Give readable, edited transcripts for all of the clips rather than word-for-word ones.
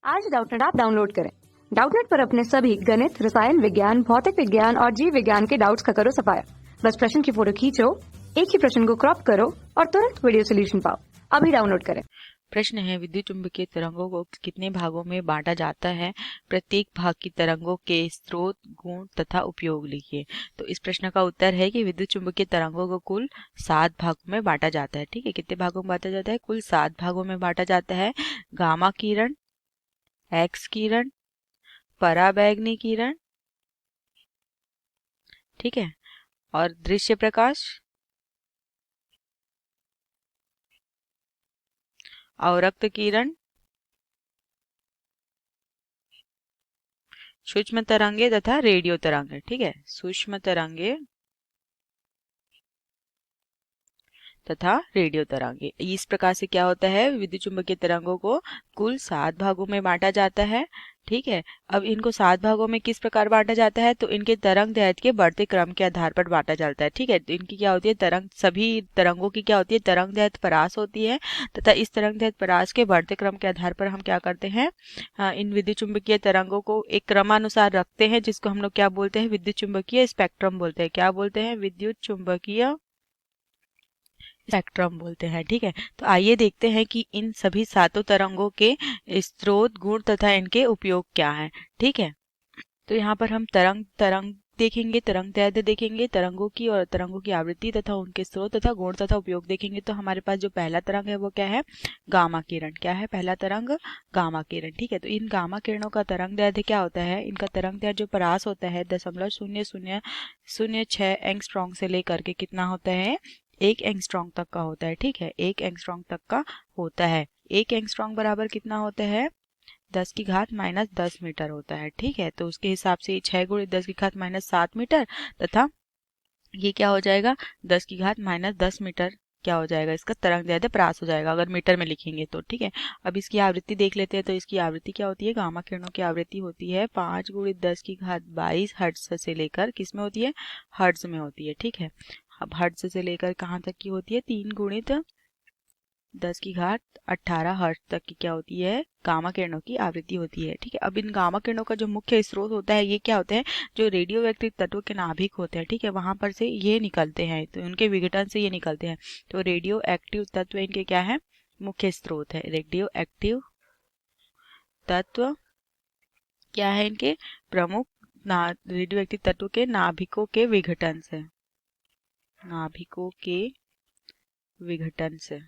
आज Doubtnut app download करें। Doubtnut पर अपने सभी गणित, रसायन विज्ञान, भौतिक विज्ञान और जीव विज्ञान के डाउट्स का करो सफाया। बस प्रश्न की फोटो खींचो, एक ही प्रश्न को क्रॉप करो और तुरंत वीडियो सोल्यूशन पाओ। अभी डाउनलोड करें। प्रश्न है, विद्युत चुम्बकीय तरंगों को कितने भागों में बांटा जाता है? प्रत्येक भाग की तरंगों के स्रोत, गुण तथा उपयोग लिखिए। तो इस प्रश्न का उत्तर है कि विद्युत चुम्बकीय तरंगों को कुल 7 भागों में बांटा जाता है। ठीक है, कितने भागों में बांटा जाता है? कुल 7 भागों में बांटा जाता है। गामा किरण, एक्स किरण, पराबैंगनी किरण, ठीक है, और दृश्य प्रकाश, अवरक्त किरण, सूक्ष्म तरंगे तथा रेडियो तरंगे। ठीक है, सूक्ष्म तरंगे तथा रेडियो तरंगे। इस प्रकार से क्या होता है, विद्युत चुम्बकीय तरंगों को कुल 7 भागों में बांटा जाता है। ठीक है, अब इनको 7 भागों में किस प्रकार बांटा जाता है? तो इनके तरंग दैर्ध्य के बढ़ते क्रम के आधार पर बांटा जाता है। ठीक है, तो इनकी क्या होती है, तरंग, सभी तरंगों की क्या होती है, तरंग दैर्ध्य परास होती है तथा इस तरंग दैर्ध्य परास के बढ़ते क्रम के आधार पर हम क्या करते हैं, इन विद्युत चुम्बकीय तरंगों को एक क्रमानुसार रखते हैं, जिसको हम लोग क्या बोलते हैं, विद्युत चुम्बकीय स्पेक्ट्रम बोलते हैं। क्या बोलते हैं? विद्युत चुम्बकीय स्पेक्ट्रम बोलते हैं। ठीक है, तो आइए देखते हैं कि इन सभी 7 तरंगों के स्रोत, गुण तथा इनके उपयोग क्या हैं। ठीक है, तो यहाँ पर हम तरंग तरंग देखेंगे, तरंग दैर्ध्य देखेंगे, तरंगों की और तरंगों की आवृत्ति तथा उनके स्रोत तथा गुण तथा उपयोग देखेंगे। तो हमारे पास जो पहला तरंग है वो क्या है? गामा किरण। क्या है पहला तरंग? गामा किरण। ठीक है, तो इन गामा किरणों का तरंग दैर्ध्य क्या होता है? इनका तरंग दैर्ध्य जो परास होता है 0.0006 एंगस्ट्रॉम से लेकर के कितना होता है, 1 एंगस्ट्रॉम तक का होता है। ठीक है, 1 एंगस्ट्रॉम तक का होता है। 1 एंगस्ट्रॉम बराबर कितना होता है? 10 की घात माइनस 10 मीटर होता है। ठीक है, तो उसके हिसाब से 6 गुणित 10 की घात माइनस 7 मीटर तथा ये क्या हो जाएगा, 10 की घात माइनस 10 मीटर क्या हो जाएगा, इसका तरंग दैर्ध्य परास हो जाएगा अगर मीटर में लिखेंगे तो। ठीक है, अब इसकी आवृत्ति देख लेते हैं। तो इसकी आवृत्ति क्या होती है, गामा किरणों की आवृत्ति होती है 5 गुणित 10 की घात 22 हर्ट्ज से लेकर किस में होती है, हर्ट्ज में होती है। ठीक है, अब हर्ट्ज से लेकर कहाँ तक की होती है, 3 गुणित 10 की घात 18 हर्ट्ज तक की क्या होती है, गामा किरणों की आवृत्ति होती है। ठीक है, अब इन गामा किरणों का जो मुख्य स्रोत होता है ये क्या होते हैं, जो रेडियो एक्टिव तत्व के नाभिक होते हैं। ठीक है, वहां पर से ये निकलते हैं, तो उनके विघटन से ये निकलते हैं। तो रेडियो एक्टिव तत्व इनके क्या है, मुख्य स्रोत है। रेडियो एक्टिव तत्व क्या है, इनके प्रमुख रेडियो एक्टिव तत्व के नाभिकों के विघटन से, नाभिकों के विघटन से।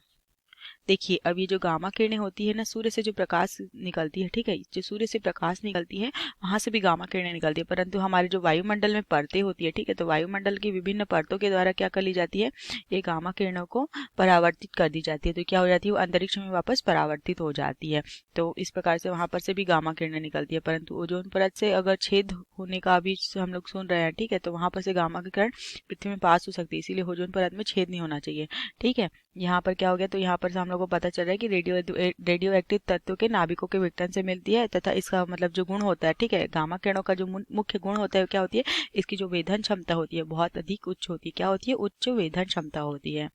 देखिए, अब ये जो गामा किरणें होती है ना, सूर्य से जो प्रकाश निकलती है, ठीक है, जो सूर्य से प्रकाश निकलती है वहां से भी गामा किरणें निकलती है, परंतु हमारे जो वायुमंडल में परतें होती है, ठीक है, तो वायुमंडल की विभिन्न परतों के द्वारा क्या कर ली जाती है, ये गामा किरणों को परावर्तित कर दी जाती है। तो क्या हो जाती है, वो अंतरिक्ष में वापस परावर्तित हो जाती है। तो इस प्रकार से वहां पर से भी गामा किरणें निकलती है, परंतु ओजोन परत से अगर छेद होने का भी हम लोग सुन रहे हैं, ठीक है, तो वहां पर से गामा की किरण पृथ्वी में पास हो सकती है, इसीलिए ओजोन परत में छेद नहीं होना चाहिए। ठीक है, यहाँ पर क्या हो गया, तो यहाँ पर से हम लोग को पता चल रहा है कि रेडियो एक्टिव तत्व के नाभिकों के विघटन से मिलती है तथा इसका मतलब जो गुण होता है, ठीक है, गामा किरणों का जो मुख्य गुण होता है क्या होती है, इसकी जो वेधन क्षमता होती है बहुत अधिक उच्च होती है। क्या होती है, उच्च वेधन क्षमता होती है।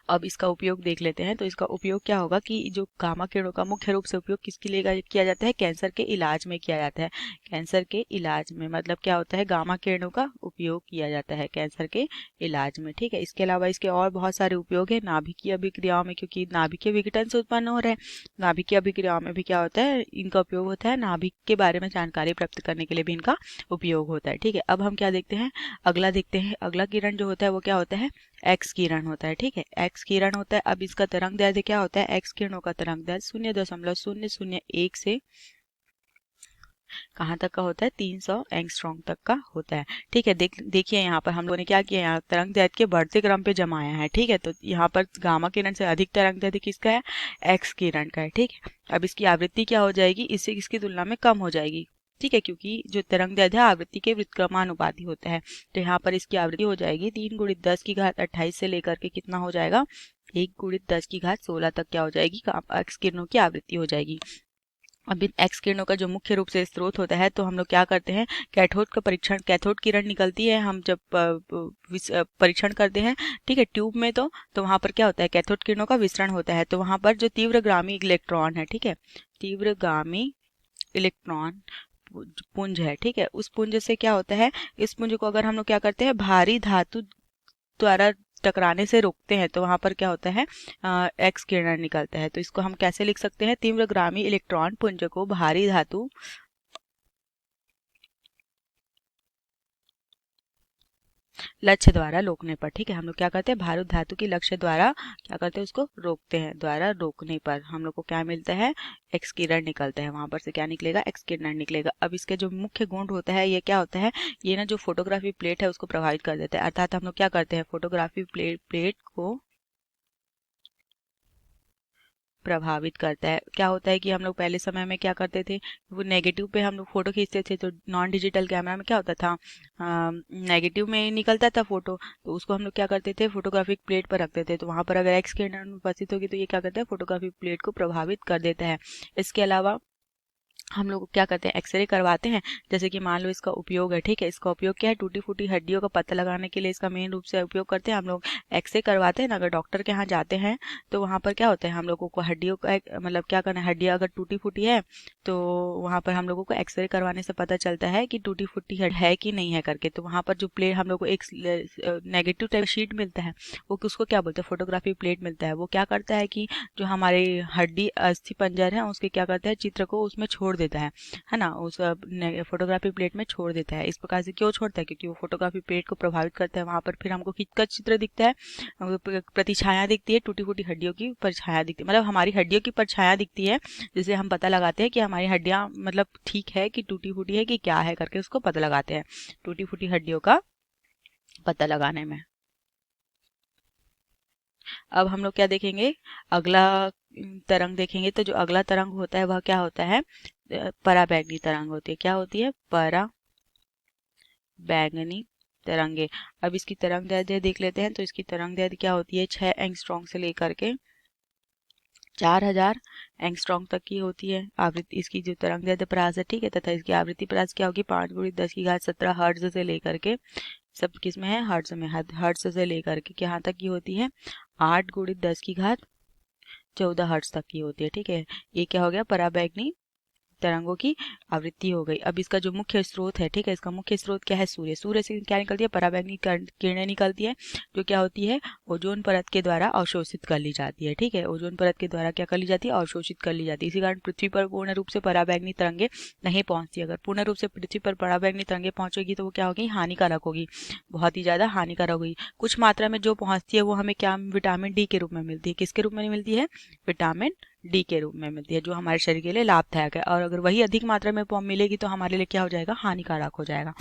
अब इसका उपयोग देख लेते हैं। तो इसका उपयोग क्या होगा कि जो गामा किरणों का मुख्य रूप से उपयोग किसके लिए किया जाता है, कैंसर के इलाज में किया जाता है। कैंसर के इलाज में मतलब क्या होता है, गामा किरणों का उपयोग किया जाता है कैंसर के इलाज में। ठीक है, इसके अलावा इसके और बहुत सारे उपयोग है नाभिकीय अभिक्रियाओं में, क्योंकि नाभिकीय विघटन से उत्पन्न हो रहे हैं। नाभिकीय अभिक्रियाओं में भी क्या होता है, इनका उपयोग होता है, नाभिक के बारे में जानकारी प्राप्त करने के लिए भी इनका उपयोग होता है। ठीक है, अब हम क्या देखते हैं, अगला देखते हैं। अगला किरण जो होता है वो क्या होता है, एक्स किरण होता है। ठीक है, एक्स किरण होता है। अब इसका तरंग दैर्ध्य क्या होता है, एक्स किरणों का तरंग दैर्ध्य 0.001 से कहाँ तक का होता है, 300 एंगस्ट्रॉम तक का होता है। ठीक है, देखिए यहाँ पर हम लोगों ने क्या किया, यहाँ तरंग दैर्ध्य के बढ़ते क्रम पे जमाया है। ठीक है, तो यहाँ पर गामा किरण से अधिक तरंग दैर्ध्य किसका है, एक्स किरण का है। ठीक है, अब इसकी आवृत्ति क्या हो जाएगी, इससे इसकी तुलना में कम हो जाएगी। ठीक है, क्योंकि जो तरंग दैर्ध्य है आवृत्ति के व्युत्क्रमानुपाती होता है, तो यहाँ पर इसकी आवृत्ति हो जाएगी 3 गुणित 10 की घात 28 से लेकर के कितना हो जाएगा, 1 गुणित 10 की घात 16 तक क्या हो जाएगी, एक्स किरणों की आवृत्ति हो जाएगी। अब इन एक्स किरणों का जो मुख्य रूप से स्रोत होता है, तो हम लोग क्या करते हैं, कैथोड किरण निकलती है। हम जब परीक्षण करते हैं, ठीक है, ट्यूब में, तो वहाँ पर क्या होता है, कैथोड किरणों का विसरण होता है। तो वहाँ पर जो तीव्रगामी इलेक्ट्रॉन है, ठीक है, तीव्रगामी इलेक्ट्रॉन पुंज है, ठीक है, उस पुंज से क्या होता है, इस पुंज को अगर हम लोग क्या करते हैं, भारी धातु द्वारा टकराने से रोकते हैं, तो वहां पर क्या होता है, एक्स किरण निकलता है। तो इसको हम कैसे लिख सकते हैं, तीव्रगामी इलेक्ट्रॉन पुंज को भारी धातु लक्ष्य द्वारा रोकने पर, ठीक है, हम लोग क्या करते हैं, भारी धातु की लक्ष्य द्वारा क्या करते हैं, उसको रोकते हैं, द्वारा रोकने पर हम लोग को क्या मिलता है, एक्स किरण निकलता है। वहां पर से क्या निकलेगा, एक्स किरण निकलेगा। अब इसके जो मुख्य गुण होता है, ये क्या होता है, ये ना जो फोटोग्राफी प्लेट है उसको प्रभावित कर देता है। अर्थात हम लोग क्या करते हैं, फोटोग्राफी प्लेट को प्रभावित करता है। क्या होता है कि हम लोग पहले समय में क्या करते थे, वो नेगेटिव पे हम लोग फोटो खींचते थे, तो नॉन डिजिटल कैमरा में क्या होता था, नेगेटिव में निकलता था फोटो, तो उसको हम लोग क्या करते थे, फोटोग्राफिक प्लेट पर रखते थे। तो वहां पर अगर एक्स किरण उपस्थित होगी तो ये क्या करता है, फोटोग्राफिक प्लेट को प्रभावित कर देता है। इसके अलावा हम लोग क्या करते हैं, एक्सरे करवाते हैं। जैसे कि मान लो इसका उपयोग है, ठीक है, इसका उपयोग क्या है, टूटी फूटी हड्डियों का पता लगाने के लिए इसका मेन रूप से उपयोग करते हैं। हम लोग एक्सरे करवाते हैं ना, अगर डॉक्टर के यहाँ जाते हैं तो वहाँ पर क्या होता है, हम लोगों को हड्डियों का मतलब क्या करना है, हड्डियाँ अगर टूटी फूटी है तो वहाँ पर हम लोगों को एक्सरे करवाने से पता चलता है कि टूटी फूटी है कि नहीं है करके। तो वहाँ पर जो प्लेट हम लोग को एक नेगेटिव टाइप शीट मिलता है, वो उसको क्या बोलते हैं, फोटोग्राफी प्लेट मिलता है। वो क्या करता है कि जो हमारे हड्डी अस्थि पंजर है उसके क्या करता है, चित्र को उसमें छोड़ देता है ना, उस फोटोग्राफी प्लेट में छोड़ देता है। इस प्रकार से क्यों छोड़ता है, क्योंकि वो फोटोग्राफी प्लेट को प्रभावित करता है। वहां पर फिर हमको खींचकर चित्र दिखता है, प्रतिछाया दिखती है, टूटी फूटी हड्डियों की परछाया दिखती है, मतलब हमारी हड्डियों की परछाया दिखती है, जिससे हम पता लगाते हैं कि हमारी हड्डियां मतलब ठीक है कि टूटी फूटी है कि क्या है करके, उसको पता लगाते हैं टूटी फूटी हड्डियों का पता लगाने में। अब हम लोग क्या देखेंगे, अगला तरंग देखेंगे। तो जो अगला तरंग होता है वह क्या होता है, पराबैंगनी तरंग होती है। क्या होती है, पराबैंगनी तरंगे। अब इसकी तरंग दैर्ध्य देख लेते हैं। तो इसकी तरंग दैर्ध्य क्या होती है, 6 एंगस्ट्रॉम से लेकर के 4000 एंगस्ट्रॉम तक की होती है। आवृत्ति इसकी जो तरंग दैर्ध्य परास है, ठीक है, तथा इसकी आवृत्ति परास क्या होगी, 5×10⁻17 हर्ट्ज से लेकर के, सब किस में है, हर्ट्ज में, हर्ट्ज से लेकर के यहाँ तक की होती है 8×10⁻14 हर्ट्ज तक की होती है, ठीक है। ये क्या हो गया, पराबैंगनी तरंगों की आवृत्ति हो गई। अब इसका जो मुख्य स्रोत है, ठीक है, इसका मुख्य स्रोत क्या है, सूर्य। सूर्य से क्या निकलती है, पराबैंगनी किरणें निकलती है, जो क्या होती है, ओजोन परत के द्वारा अवशोषित कर ली जाती है, ठीक है, ओजोन परत के द्वारा क्या कर ली जाती है, अवशोषित कर ली जाती है। इसी कारण पृथ्वी पर पूर्ण रूप से पराबैंगनी तरंगे नहीं पहुंचती। अगर पूर्ण रूप से पृथ्वी पर पराबैंगनी तरंगे पहुंचेगी तो वो क्या होगी, हानिकारक होगी, बहुत ही ज्यादा हानिकारक होगी। कुछ मात्रा में जो पहुंचती है वो हमें क्या, विटामिन डी के रूप में मिलती है। किसके रूप में मिलती है, विटामिन डी के रूप में मिलती है, जो हमारे शरीर के लिए लाभदायक है। और अगर वही अधिक मात्रा में मिलेगी तो हमारे लिए क्या हो जाएगा, हानिकारक हो जाएगा,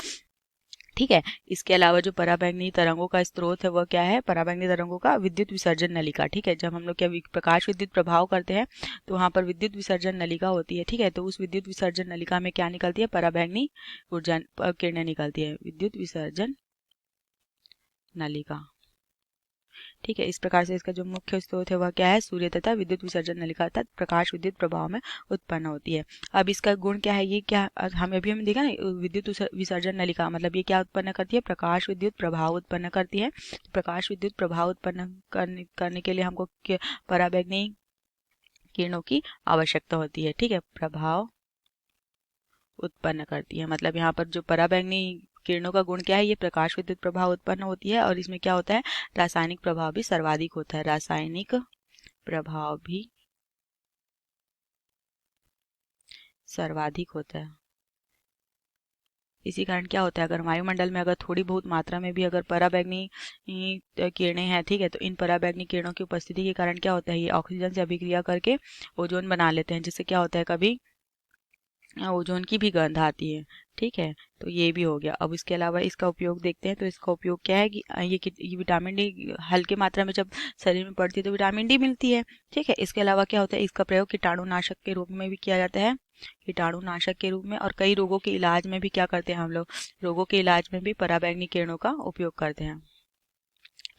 ठीक है। इसके अलावा जो पराबैंगनी तरंगों का स्रोत है वह क्या है, पराबैंगनी तरंगों का विद्युत विसर्जन नलिका, ठीक है। जब हम लोग क्या प्रकाश विद्युत प्रभाव करते हैं तो वहां पर विद्युत विसर्जन नलिका होती है, ठीक है। तो उस विद्युत विसर्जन नलिका में क्या निकलती है, पराबैंगनी ऊर्जा किरणें निकलती है, विद्युत विसर्जन नलिका, ठीक है। इस प्रकार से इसका जो मुख्य स्रोत है वह क्या है, सूर्य तथा विद्युत विसर्जन नलिका अर्थात प्रकाश विद्युत प्रभाव में उत्पन्न होती है। अब इसका गुण क्या है, ये क्या हमें अभी हमने देखा ना, विद्युत विसर्जन नलिका मतलब ये क्या उत्पन्न करती है, प्रकाश विद्युत प्रभाव उत्पन्न करती है। प्रकाश विद्युत प्रभाव उत्पन्न करने के लिए हमको पराबैंगनी किरणों की आवश्यकता होती है, ठीक है, प्रभाव उत्पन्न करती है। मतलब यहाँ पर जो पराबैंगनी किरणों का गुण क्या है, ये प्रकाश विद्युत प्रभाव उत्पन्न होती है। और इसमें क्या होता है, रासायनिक प्रभाव भी सर्वाधिक होता है, रासायनिक प्रभाव भी सर्वाधिक होता है। इसी कारण क्या होता है, अगर वायुमंडल में अगर थोड़ी बहुत मात्रा में भी अगर पराबैंगनी किरणें हैं, ठीक है, तो इन पराबैंगनी किरणों की उपस्थिति के कारण क्या होता है, ये ऑक्सीजन से अभिक्रिया करके ओजोन बना लेते हैं, जिससे क्या होता है, कभी ओजोन की भी गंध आती है, ठीक है। तो ये भी हो गया। अब इसके अलावा इसका उपयोग देखते हैं। तो इसका उपयोग क्या है कि ये विटामिन डी हल्के मात्रा में जब शरीर में पड़ती है तो विटामिन डी मिलती है, ठीक है। इसके अलावा क्या होता है, इसका प्रयोग कीटाणुनाशक के रूप में भी किया जाता है, कीटाणुनाशक के रूप में। और कई रोगों के इलाज में भी क्या करते हैं हम लोग, रोगों के इलाज में भी पराबैंगनी किरणों का उपयोग करते हैं,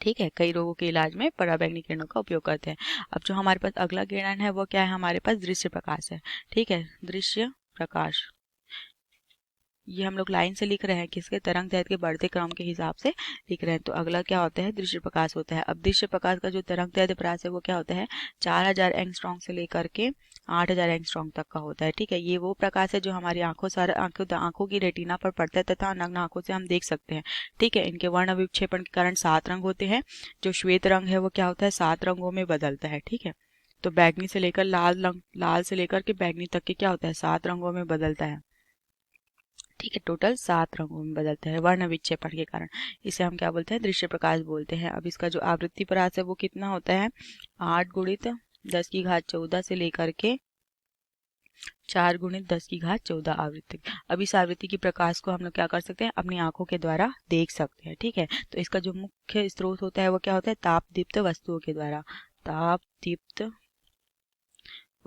ठीक है, कई रोगों के इलाज में पराबैंगनी किरणों का उपयोग करते हैं। अब जो हमारे पास अगला किरण है वो क्या है, हमारे पास दृश्य प्रकाश है। ठीक है, दृश्य प्रकाश, ये हम लोग लाइन से लिख रहे हैं, किसके तरंग दैर्ध्य के बढ़ते क्रम के हिसाब से लिख रहे हैं। तो अगला क्या होता है, दृश्य प्रकाश होता है। अब दृश्य प्रकाश का जो तरंग दैर्ध्य प्रकाश है वो क्या होता है, 4000 एंगस्ट्रॉम से लेकर के 8000 एंगस्ट्रॉम तक का होता है। ठीक है, ये वो प्रकाश है जो हमारी आंखों की रेटिना पर पड़ता है तथा नग्न आंखों से हम देख सकते हैं। ठीक है, इनके वर्ण विक्षेपण के कारण 7 रंग होते हैं। जो श्वेत रंग है वो क्या होता है, 7 रंगों में बदलता है। ठीक है, तो बैगनी से लेकर लाल से लेकर के बैगनी तक के क्या होता है, 7 रंगों में बदलता है। ठीक है, टोटल 7 रंगों में बदलता है वर्ण विक्षेपण के कारण। इसे हम क्या बोलते हैं, दृश्य प्रकाश बोलते हैं। अब इसका जो आवृत्ति प्रकाश है वो कितना होता है, 8 गुणित 10 की घात 14 से लेकर के 4 गुणित 10 की घात 14 आवृत्ति। अब इस आवृत्ति की प्रकाश को हम लोग क्या कर सकते हैं, अपनी आंखों के द्वारा देख सकते हैं। ठीक है, तो इसका जो मुख्य स्रोत होता है वो क्या होता है, ताप दीप्त वस्तुओं के द्वारा, ताप दीप्त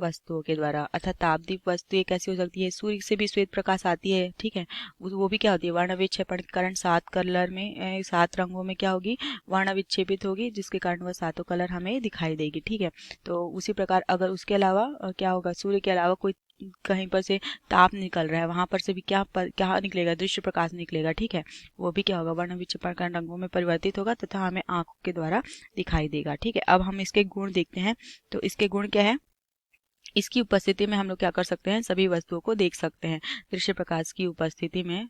वस्तुओं के द्वारा। अर्थात तापदीप वस्तु एक ऐसी हो सकती है, सूर्य से भी श्वेत प्रकाश आती है। ठीक है, वो भी क्या होती है, वर्ण विक्षेपण के कारण 7 कलर में 7 रंगों में क्या होगी, वर्ण विक्षेपित होगी, जिसके कारण वह 7 कलर हमें दिखाई देगी। ठीक है, तो उसी प्रकार अगर उसके अलावा क्या होगा, सूर्य के अलावा कोई कहीं पर से ताप निकल रहा है, वहां पर से भी क्या निकलेगा, दृश्य प्रकाश निकलेगा। ठीक है, वो भी क्या होगा, वर्ण विक्षेपण कारण रंगों में परिवर्तित होगा तथा हमें आंखों के द्वारा दिखाई देगा। ठीक है, अब हम इसके गुण देखते हैं। तो इसके गुण क्या है, इसकी उपस्थिति में हम लोग क्या कर सकते हैं, सभी वस्तुओं को देख सकते हैं। दृश्य प्रकाश की उपस्थिति में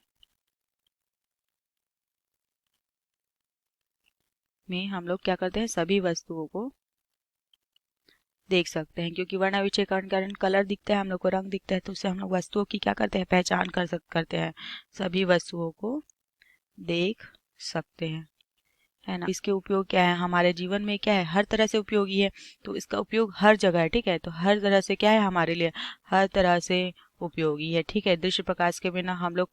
हम लोग क्या करते हैं, सभी वस्तुओं को देख सकते हैं, क्योंकि वर्ण विक्षेपण के कारण कलर दिखता है, हम लोग को रंग दिखता है, तो उससे हम लोग वस्तुओं की क्या करते हैं, पहचान करते हैं। सभी वस्तुओं को देख सकते हैं, है ना। इसके उपयोग क्या है, हमारे जीवन में क्या है, हर तरह से उपयोगी है। तो इसका उपयोग हर जगह है। ठीक है, तो हर तरह से क्या है, हमारे लिए हर तरह से उपयोगी है। ठीक है, दृश्य प्रकाश के बिना हम लोग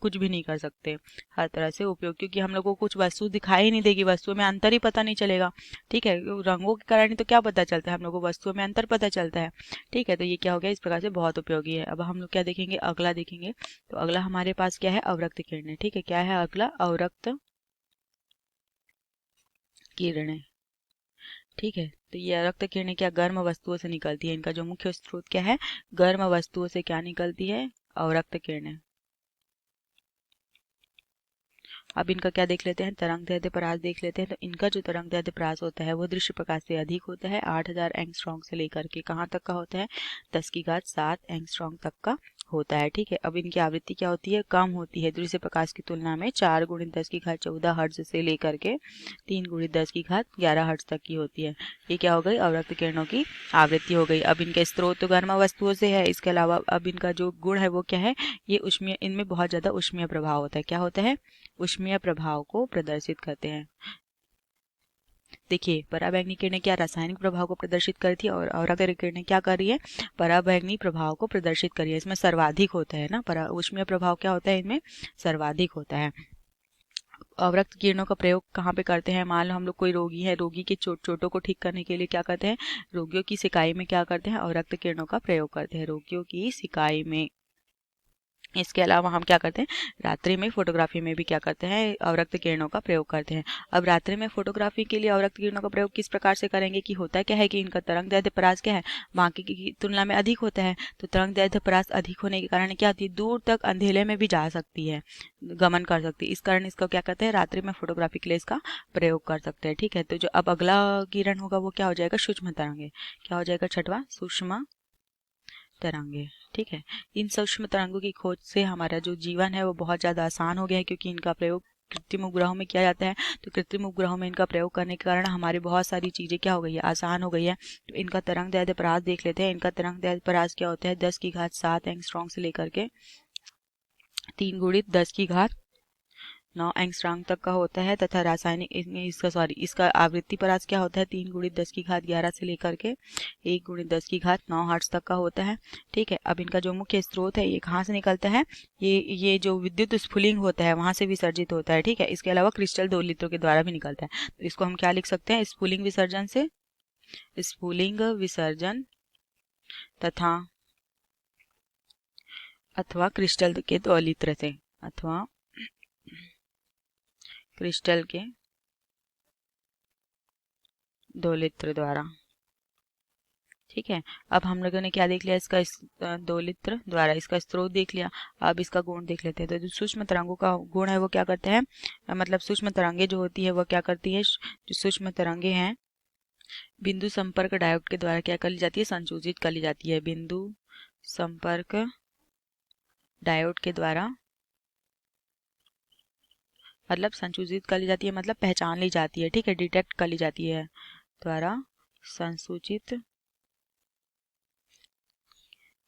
कुछ भी नहीं कर सकते, हर तरह से उपयोग, क्योंकि हम लोग को कुछ वस्तु दिखाई ही नहीं देगी, वस्तुओं में अंतर ही पता नहीं चलेगा। ठीक है, रंगों के कारण ही तो क्या पता चलता है, हम लोग को वस्तुओं में अंतर पता चलता है। ठीक है, तो ये क्या हो गया, इस प्रकार से बहुत उपयोगी है। अब हम लोग क्या देखेंगे, अगला देखेंगे। तो अगला हमारे पास क्या है, अवरक्त किरणें। ठीक है, क्या है अगला, अवरक्त किरणें। ठीक है, तो ये अवरक्त किरणें क्या गर्म वस्तुओं से निकलती है, इनका जो मुख्य स्रोत क्या है, गर्म वस्तुओं से क्या निकलती है, अवरक्त किरणें। अब इनका क्या देख लेते हैं, तरंग दैर्ध्य परास देख लेते हैं। तो इनका जो तरंग दैर्ध्य परास होता है वो दृश्य प्रकाश से अधिक होता है, 8000 एंगस्ट्रॉम से लेकर के कहाँ तक का होता है, 10 की घात 7 एंगस्ट्रॉम तक का होता है। ठीक है, अब इनकी आवृत्ति क्या होती है, कम होती है दृश्य प्रकाश की तुलना में, 4 गुणित 10 की घात 14 हर्ट्ज से लेकर के 3 गुणित 10 की घात 11 हर्ट्ज तक की होती है। ये क्या हो गई, अवरक्त किरणों की आवृत्ति हो गई। अब इनके स्रोत तो गर्म वस्तुओं से है, इसके अलावा अब इनका जो गुण है वो क्या है, ये उष्मीय, इनमें बहुत ज्यादा उष्मीय प्रभाव होता है। क्या होता है, उष्मीय प्रभाव को प्रदर्शित करते हैं। देखिए, पराबैंगनी किरणें क्या रासायनिक प्रभाव को प्रदर्शित करती है, और अवरक्त किरणें क्या कर रही है, पराबैंगनी प्रभाव को प्रदर्शित कर रही है। इसमें सर्वाधिक होता है ना, उष्मीय प्रभाव क्या होता है, इनमें सर्वाधिक होता है। अवरक्त किरणों का प्रयोग कहाँ पे करते हैं, मान लो हम लोग कोई रोगी है, रोगी के चोटों को ठीक करने के लिए क्या करते हैं, रोगियों की सिकाई में क्या करते हैं, अवरक्त किरणों का प्रयोग करते हैं, रोगियों की सिकाई में। इसके अलावा हम क्या करते हैं, रात्रि में फोटोग्राफी में भी क्या करते हैं, अवरक्त किरणों का प्रयोग करते हैं। अब रात्रि में फोटोग्राफी के लिए अवरक्त किरणों का प्रयोग किस प्रकार से करेंगे, कि होता क्या है कि इनका तरंग दैर्ध्य परास क्या है, बाकी की तुलना में अधिक होता है। तो तरंग दैर्ध्य परास अधिक होने के कारण क्या होती है, दूर तक अंधेरे में भी जा सकती है, गमन कर सकती है। इस कारण इसका क्या करते हैं, रात्रि में फोटोग्राफी के लिए इसका प्रयोग कर सकते हैं। ठीक है, तो जो अब अगला किरण होगा वो क्या हो जाएगा, सूक्ष्म तरंगे। क्या हो जाएगा, छठवां, सूक्ष्म तरंगे। ठीक है, इन सूक्ष्म तरंगों की खोज से हमारा जो जीवन है वो बहुत ज़्यादा आसान हो गया है, क्योंकि इनका प्रयोग कृत्रिम उपग्रहों में किया जाता है। तो कृत्रिम उपग्रहों में इनका प्रयोग करने के कारण हमारी बहुत सारी चीज़ें क्या हो गई है, आसान हो गई है। तो इनका तरंग दैर्ध्य परास देख लेते हैं। इनका तरंग दैर्ध्य परास क्या होता है, 10 की घात 7 एंगस्ट्रॉम से लेकर के 3 गुणित 10 की घात 9 एंगस्ट्रॉम तक का होता है, तथा रासायनिक इसका आवृत्ति परास क्या होता है, 3 गुणित 10 की घात 11 से लेकर के 1 गुणित 10 की घात 9 हर्ट्ज तक का होता है। ठीक है, अब इनका जो मुख्य स्रोत है ये कहाँ से निकलता है, ये जो विद्युत स्फुलिंग होता है वहां से विसर्जित होता है। ठीक है, इसके अलावा क्रिस्टल दोलित्रों के द्वारा भी निकलता है। तो इसको हम क्या लिख सकते हैं, स्फुलिंग विसर्जन से, स्फुलिंग विसर्जन तथा अथवा क्रिस्टल के दोलित्र से, अथवा क्रिस्टल के दोलित्र द्वारा। ठीक है, अब हम लोगों ने क्या देख लिया, इसका दोलित्र द्वारा इसका स्रोत देख लिया। अब इसका गुण देख लेते हैं। तो जो सूक्ष्म तरंगों का गुण है वो क्या करते हैं, मतलब सूक्ष्म तरंगे जो होती है वो क्या करती है, जो सूक्ष्म तरंगे हैं बिंदु संपर्क डायोड के द्वारा क्या कर ली जाती है, संसूचित कर ली जाती है। बिंदु संपर्क डायोड के द्वारा मतलब संसूचित कर ली जाती है, मतलब पहचान ली जाती है। ठीक है, डिटेक्ट कर ली जाती है, द्वारा संसूचित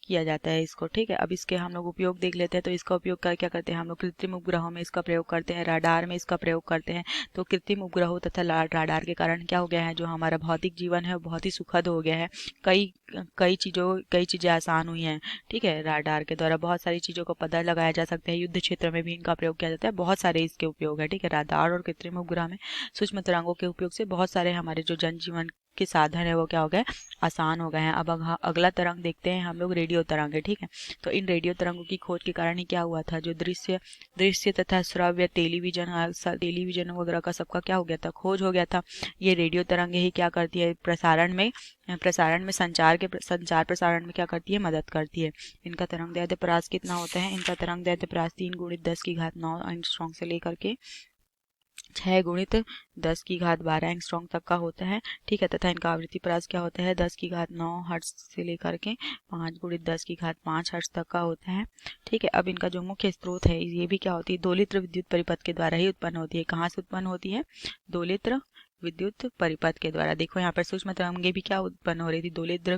किया जाता है इसको। ठीक है, अब इसके हम लोग उपयोग देख लेते हैं। तो इसका उपयोग कर क्या करते हैं हम लोग, कृत्रिम उपग्रहों में इसका प्रयोग करते हैं, राडार में इसका प्रयोग करते हैं। तो कृत्रिम उपग्रहों तथा राडार के कारण क्या हो गया है, जो हमारा भौतिक जीवन है वो बहुत ही सुखद हो गया है। कई चीज़ें आसान हुई हैं। ठीक है, राडार के द्वारा बहुत सारी चीज़ों को पता लगाया जा सकता है। युद्ध क्षेत्र में भी इनका प्रयोग किया जाता है। बहुत सारे इसके उपयोग है। ठीक है, राडार और कृत्रिम उपग्रह में सूक्ष्म तरंगों के उपयोग से बहुत सारे हमारे जो जनजीवन के साधन है वो क्या हो गए, आसान हो गए हैं। अब अगला तरंग देखते हैं हम लोग, रेडियो तरंग है। ठीक है, तो इन रेडियो तरंगों की खोज के कारण ही क्या हुआ था, जो दृश्य तथा श्रव्य टेलीविजन वगैरह का सबका क्या हो गया था, खोज हो गया था। ये रेडियो तरंगे ही क्या करती है, प्रसारण में संचार प्रसारण में क्या करती है, मदद करती है। इनका तरंगदैर्ध्य परास कितना होता है, इनका तरंगदैर्ध्य परास 3 × 10⁻9 एंगस्ट्रॉम से लेकर के 6 × 10⁻12 एंगस्ट्रॉम तक का होता है। ठीक है, तथा इनका आवृत्ति परास क्या होता है, 10�9 हर्ट्ज से लेकर के 5 × 10⁵5 हर्ट्ज तक का होता है। ठीक है, अब इनका जो मुख्य स्रोत है ये भी क्या होती है, दोलित्र विद्युत परिपथ के द्वारा ही उत्पन्न होती है। कहाँ से उत्पन्न होती है, दोलित्र विद्युत परिपथ के द्वारा। देखो यहाँ पर सूक्ष्म तरंगे भी क्या उत्पन्न हो रही थी, दोलित्र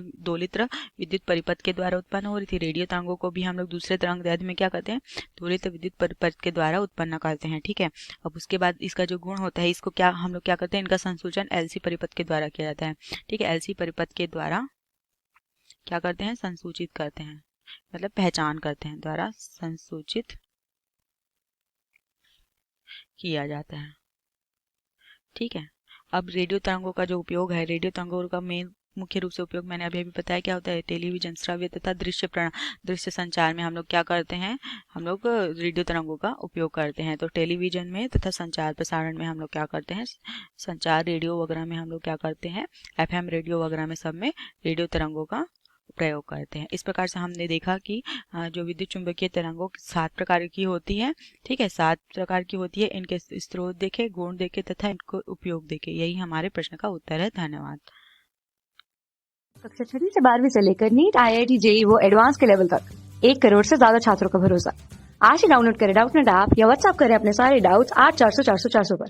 विद्युत परिपथ के द्वारा उत्पन्न हो रही थी। रेडियो तरंगों को भी हम लोग दूसरे तरंगदैर्ध्य में क्या करते हैं, दोलित्र विद्युत परिपथ के द्वारा उत्पन्न करते हैं। ठीक है, अब उसके बाद इसका जो गुण होता है, इसको क्या हम लोग क्या करते हैं, इनका संसूचन एलसी परिपथ के द्वारा किया जाता है। ठीक है, एलसी परिपथ के द्वारा क्या करते हैं, संसूचित करते हैं, मतलब पहचान करते हैं, द्वारा संसूचित किया जाता है। ठीक है, अब रेडियो तरंगों का जो उपयोग है, रेडियो तरंगों का मुख्य रूप से उपयोग मैंने अभी बताया क्या होता है, टेलीविजन, श्रव्य तथा दृश्य संचार में हम लोग क्या करते हैं, हम लोग रेडियो तरंगों का उपयोग करते हैं। तो टेलीविजन में तथा संचार प्रसारण में हम लोग क्या करते हैं, संचार रेडियो वगैरह में हम लोग क्या करते हैं, FM रेडियो वगैरह में सब में रेडियो तरंगों का प्रयोग करते हैं। इस प्रकार से हमने देखा कि जो विद्युत चुंबकीय तरंगों 7 प्रकार की होती है। ठीक है, 7 प्रकार की होती है। इनके स्रोत देखे, गुण देखे तथा इनको उपयोग देखे। यही हमारे प्रश्न का उत्तर है। धन्यवाद। कक्षा 6 से 12वीं से लेकर नीट, IIT, JEE वो एडवांस के लेवल तक 1 करोड़ से ज्यादा छात्रों का भरोसा। आज ही डाउनलोड करें डाउटनेट ऐप या व्हाट्सएप करें अपने सारे डाउट्स 8400 400 400 पर।